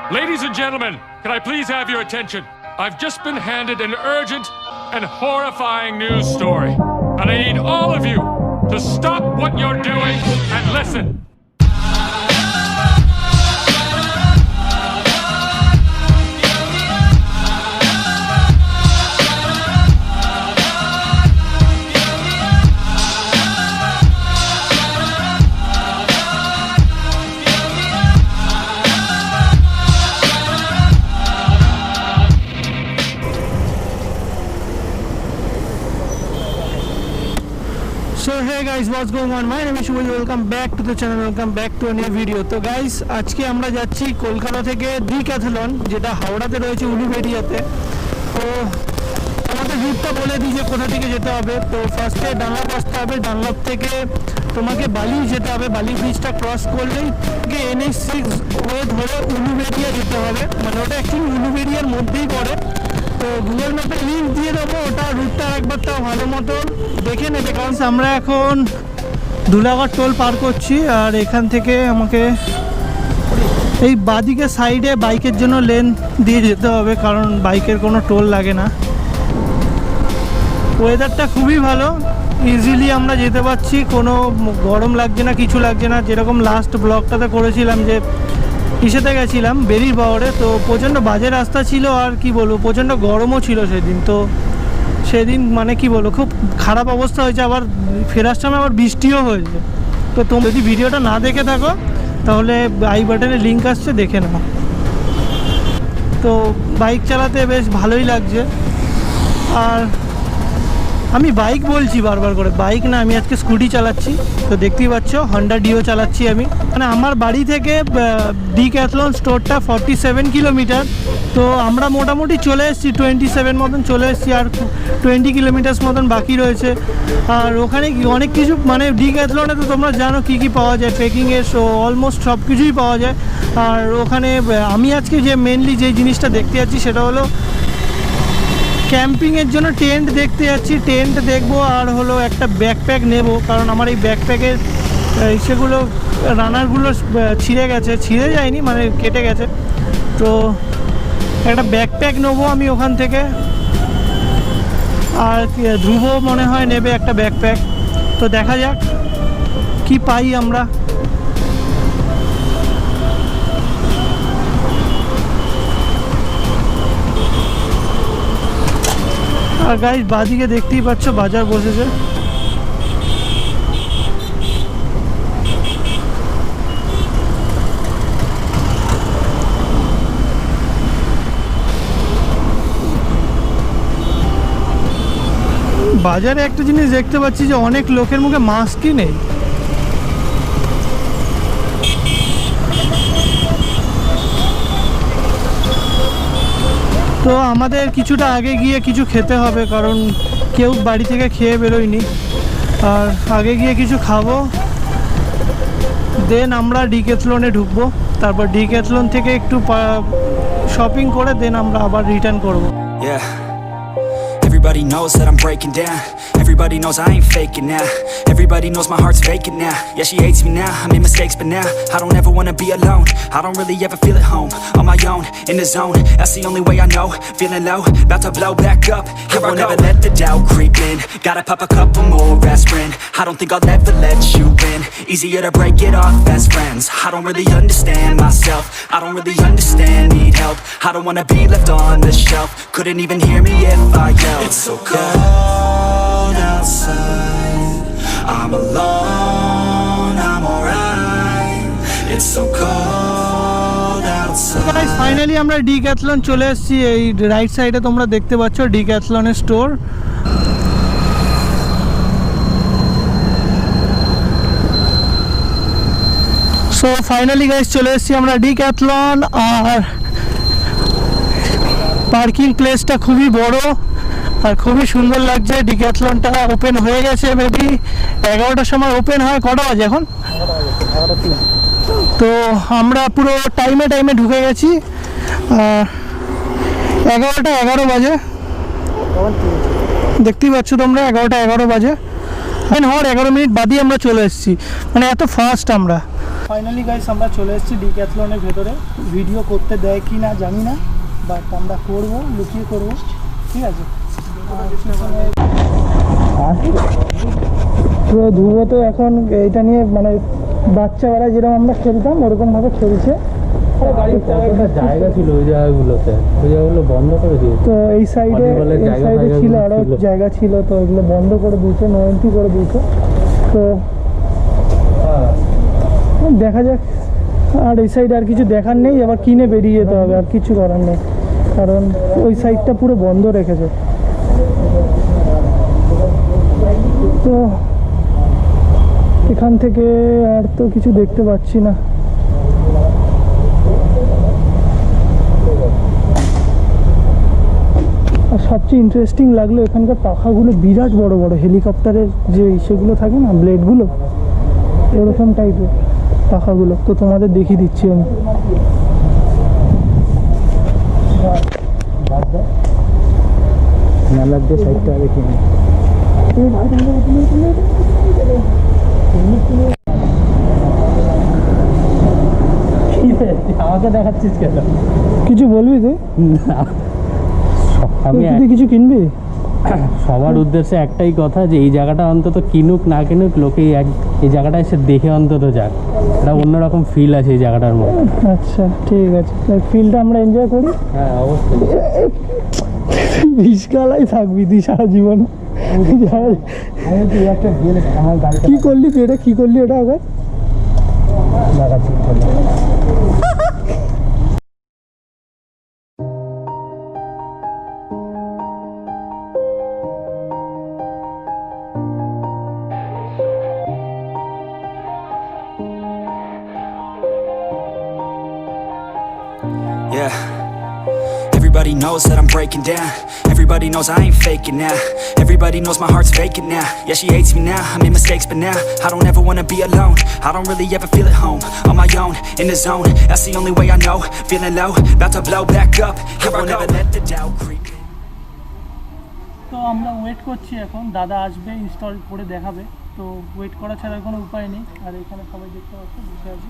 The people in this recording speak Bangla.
Ladies and gentlemen, can I please have your attention? I've just been handed an urgent and horrifying news story. And I need all of you to stop what you're doing and listen. So hey guys, what's going on? My name is Mouza. Welcome back to the channel. Welcome back to a new video. তো গাইস, আজকে আমরা যাচ্ছি কলকাতা থেকে ডিক্যাথলন, যেটা হাওড়াতে রয়েছে উলুবেরিয়াতে। তো আমাদের রুটটা বলে দিই যে কোথা থেকে যেতে হবে। তো ফার্স্টে ডানলপ আসতে হবে, ডানলপ থেকে তোমাকে বালি যেতে হবে, বালি ব্রিজটা ক্রস করলেই NH6 ওয়ে ধরে উলুবেরিয়া যেতে হবে। মানে ওটা অ্যাকচুয়ালি উলুবেরিয়ার মধ্যেই পড়ে। তো গুগল ম্যাপে লিঙ্ক দিয়ে দেবো, ওটা রুটটা একবার তাও ভালো মতো দেখে নেবে। কারণ আমরা এখন ধুলাগড় টোল পার করছি, আর এখান থেকে আমাকে এই বাঁদিকে সাইডে বাইকের জন্য লেন দিয়ে যেতে হবে, কারণ বাইকের কোনো টোল লাগে না। ওয়েদারটা খুবই ভালো, ইজিলি আমরা যেতে পারছি, কোনো গরম লাগছে না, কিছু লাগছে না। যেরকম লাস্ট ব্লগটাতে করেছিলাম যে ইসেতে গেছিলাম বেরির পাওয়ারে, তো প্রচণ্ড বাজে রাস্তা ছিল, আর কি বলবো প্রচণ্ড গরমও ছিল সেদিন। তো সেদিন মানে কি বলবো খুব খারাপ অবস্থা হয়েছে, আবার ফেরার সময় আবার বৃষ্টিও হয়েছে। তো তোমরা যদি ভিডিওটা না দেখে থাকো তাহলে আই বাটনে লিঙ্ক আসছে, দেখে নাও। তো বাইক চালাতে বেশ ভালোই লাগছে। আর আমি বাইক বলছি বারবার করে, বাইক না, আমি আজকে স্কুটি চালাচ্ছি। তো দেখতেই পাচ্ছ হন্ডা ডিও চালাচ্ছি আমি। মানে আমার বাড়ি থেকে ডিক্যাথলন স্টোরটা 47 কিলোমিটার। তো আমরা মোটামুটি চলে এসেছি 27 মতন চলে এসেছি, আর 20 কিলোমিটার্স মতন বাকি রয়েছে। আর ওখানে অনেক কিছু মানে ডিক্যাথলনে তো তোমরা জানো কী কী পাওয়া যায়, ট্রেকিংয়ের অলমোস্ট সব কিছুই পাওয়া যায়। আর ওখানে আমি আজকে যে মেনলি যে জিনিসটা দেখতে যাচ্ছি সেটা হলো ক্যাম্পিংয়ের জন্য টেন্ট দেখতে যাচ্ছি। টেন্ট দেখবো, আর হলো একটা ব্যাকপ্যাক নেব, কারণ আমার এই ব্যাকপ্যাকের সেগুলো রানারগুলো ছিঁড়ে গেছে, ছিঁড়ে যায়নি মানে কেটে গেছে। তো একটা ব্যাকপ্যাক নেবো আমি ওখান থেকে। আর ধ্রুব মনে হয় নেবে একটা ব্যাকপ্যাক। তো দেখা যাক কি পাই আমরা। আর গাইস বাদিকে দেখতেই পাচ্ছ বাজার বসেছে। বাজারে একটা জিনিস দেখতে পাচ্ছি যে অনেক লোকের মুখে মাস্কই নেই। তো আমাদের কিছুটা আগে গিয়ে কিছু খেতে হবে, কারণ কেউ বাড়ি থেকে খেয়ে বেরোয়নি। আর আগে গিয়ে কিছু খাবো, দেন আমরা ডিক্যাথলনে ঢুকবো। তারপর ডিক্যাথলন থেকে একটু শপিং করে দেন আমরা আবার রিটার্ন করবো। Everybody knows that I'm breaking down. Everybody knows I ain't faking now. Everybody knows my heart's vacant now. Yeah, she hates me now, I made mistakes but now I don't ever wanna be alone. I don't really ever feel at home. On my own, in the zone, that's the only way I know. Feeling low, about to blow back up. Here I won't ever let the doubt creep in. Gotta pop a couple more aspirin. I don't think I'll ever let you in. Easier to break it off best friends. I don't really understand myself. I don't really understand, need help. I don't wanna be left on the shelf. Couldn't even hear me if I yelled. It's so cold outside, I'm alone, I'm alright. It's so cold outside. Finally আমরা ডিক্যাথলন চলে এসেছি। এই রাইট সাইডে তোমরা দেখতে পাচ্ছ ডিক্যাথলনের স্টোর। সো ফাইনালি গাইস চলে এসেছি আমরা ডিক্যাথলন। আর পার্কিং প্লেসটা খুবই বড় আর খুবই সুন্দর লাগছে। ডিক্যাথলনটা ওপেন হয়ে গেছে, মেবি 11টার সময় ওপেন হয়। কটা বাজে এখন? 11:03। তো আমরা পুরো টাইমে ঢুকে গেছি। 11টা 11 বাজে, দেখতেই পাচ্ছ তোমরা 11টা 11 বাজে। হওয়ার 11 মিনিট বাদই আমরা চলে এসেছি, মানে এত ফাস্ট আমরা। ফাইনালি গাইস আমরা চলে এসেছি ডিক্যাথলনের ভেতরে। ভিডিও করতে দেয় কি না জানি না, বাট আমরা করবো, লুকিয়ে করবো, ঠিক আছে। তো ধ্রুব তো এখন এইটা নিয়ে মানে বাচ্চাবেলা যেরকম আমরা খেলতাম ওরকমভাবে খেলছে। জায়গা ছিল ওই জায়গাগুলোতে, ওই জায়গাগুলো বন্ধ করে দিয়েছে। তো এই সাইডে ছিল আরো জায়গা ছিল, তো এগুলো বন্ধ করে দিয়েছে, নো এন্ট্রি করে দিয়েছে। তো দেখা যাক। আর এই সাইডে আর কিছু দেখার নেই, আবার কিনে বেরিয়ে যেতে হবে, আর কিছু করার নেই, কারণ ওই সাইডটা পুরো বন্ধ রেখেছে। তো এখান থেকে আর তো কিছু দেখতে পাচ্ছি না। আর সবচেয়ে ইন্টারেস্টিং লাগলো এখানকার পাখাগুলো বিরাট বড় বড়, হেলিকপ্টারের যে সেগুলো থাকে না ব্লেডগুলো, এরকম টাইপের পাখাগুলো। তো তোমাদের দেখিয়ে দিচ্ছি আমি। মেলার যে সাইডটা দেখি আমাকে দেখাচ্ছিস কেন? কিছু বলবি তুই? আমি কিছু কিনবি? সবার উদ্দেশ্যে একটাই কথা, যে এই জায়গাটা অন্তত কিনুক না কিনুক, লোকে এই জায়গাটা এসে দেখে অন্তত যাক, একটা অন্যরকম ফিল আছে এই জায়গাটার মধ্যে। আচ্ছা ঠিক আছে, ফিলটা আমরা এনজয় করি। হ্যাঁ অবশ্যই, রিস্কালাই থাকবি তুই সারা জীবন। কি করলি তুই? এটা কি করলি? এটা আবার Yeah. Everybody knows that I'm breaking down. Everybody knows I ain't faking now. Everybody knows my heart's vacant now. Yeah, she hates me now, I made mistakes but now I don't ever wanna be alone. I don't really ever feel at home. On my own, in the zone, that's the only way I know. Feeling low, about to blow back up. Here I never let the doubt creep in. তো আমরা ওয়েট করছি এখন, দাদা আসবে, ইনস্টল করে দেখাবে। তো ওয়েট করা ছাড়া কোনো উপায় নেই। আর এখানে সবাই দেখতে পাচ্ছি বসে আছি।